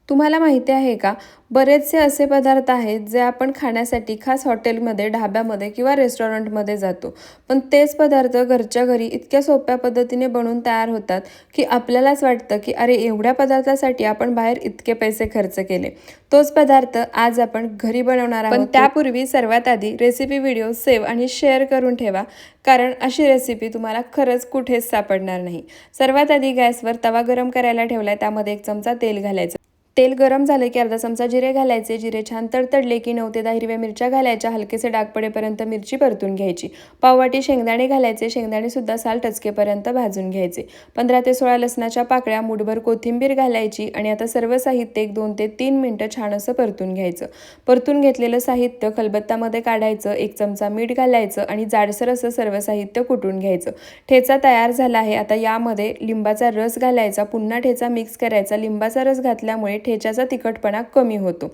तुम्हाला माहिती आहे का? बरेचसे असे पदार्थ आहेत जे आपण खाण्यासाठी खास हॉटेलमध्ये, ढाब्यामध्ये किंवा रेस्टॉरंटमध्ये जातो. पण तेच पदार्थ घरच्या घरी इतक्या सोप्या पद्धतीने बनवून तयार होतात, की आपल्यालाच वाटतं, की अरे एवढ्या पदार्थासाठी आपण बाहेर इतके पैसे खर्च केले. तोच पदार्थ आज आपण घरी बनवणार आहोत. पण त्यापूर्वी सर्वात आधी रेसिपी व्हिडिओ सेव्ह आणि शेअर करून ठेवा, कारण अशी रेसिपी तुम्हाला खरंच कुठेच सापडणार नाही. सर्वात आधी गॅसवर तवा गरम करायला ठेवलाय. त्यामध्ये 1 चमचा तेल घालायचं. तेल गरम झाले की अर्धा चमचा जिरे घालायचे. जिरे छान तडतडले की 9 ते 10 हिरव्या मिरच्या घालायच्या. हलकेसे डाग पडेपर्यंत मिरची परतून घ्यायची. पाववाटी शेंगदाणे घालायचे. शेंगदाणे सुद्धा साल टचकेपर्यंत भाजून घ्यायचे. 15 ते 16 लसणाच्या पाकळ्या, मूठभर कोथिंबीर घालायची आणि आता सर्व साहित्य 2 ते 3 मिनिटं छान असं परतून घ्यायचं. परतून घेतलेलं साहित्य खलबत्त्यामध्ये काढायचं. 1 चमचा मीठ घालायचं आणि जाडसर असं सर्व साहित्य कुटून घ्यायचं. ठेचा तयार झाला आहे. आता यामध्ये लिंबाचा रस घालायचा. पुन्हा ठेचा मिक्स करायचा. लिंबाचा रस घातल्यामुळे ठेच्याचा तिखटपणा कमी होतो.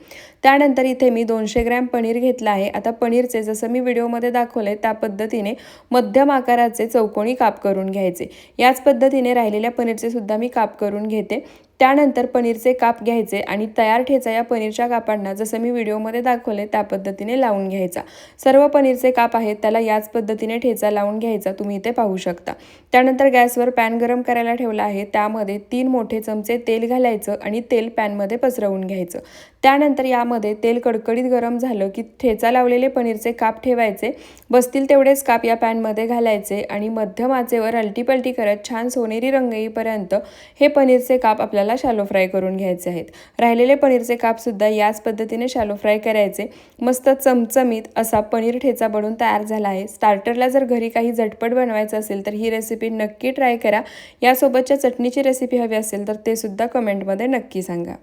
त्यानंतर इथे मी 200 ग्रॅम पनीर घेतला आहे. आता पनीरचे जसं मी व्हिडिओमध्ये दाखवलंय त्या पद्धतीने मध्यम आकाराचे चौकोनी काप करून घ्यायचे. याच पद्धतीने राहिलेल्या पनीरचे सुद्धा मी काप करून घेते. त्यानंतर पनीरचे काप घ्यायचे आणि तयार ठेचा या पनीरच्या कापांना जसं मी व्हिडिओमध्ये दाखवले त्या पद्धतीने लावून घ्यायचा. सर्व पनीरचे काप आहेत त्याला याच पद्धतीने ठेचा लावून घ्यायचा, तुम्ही इथे पाहू शकता. त्यानंतर गॅसवर पॅन गरम करायला ठेवला आहे. त्यामध्ये 3 मोठे चमचे तेल घालायचं आणि तेल पॅनमध्ये पसरवून घ्यायचं. त्यानंतर यामध्ये तेल कडकडीत गरम झालं की ठेचा लावलेले पनीरचे काप ठेवायचे. बसतील तेवढेच काप या पॅनमध्ये घालायचे आणि मध्यम आचेवर अलटीपलटी करत छान सोनेरी रंग येईपर्यंत हे पनीरचे काप आपल्याला शॅलो फ्राय करून घ्यायचे आहेत. राहिलेले पनीरचे कापसुद्धा याच पद्धतीने शॅलो फ्राय करायचे. मस्त चमचमीत असा पनीर ठेचा बनून तयार झाला आहे. स्टार्टरला जर घरी काही झटपट बनवायचं असेल तर ही रेसिपी नक्की ट्राय करा. यासोबतच्या चटणीची रेसिपी हवी असेल तर ते सुद्धा कमेंटमध्ये नक्की सांगा.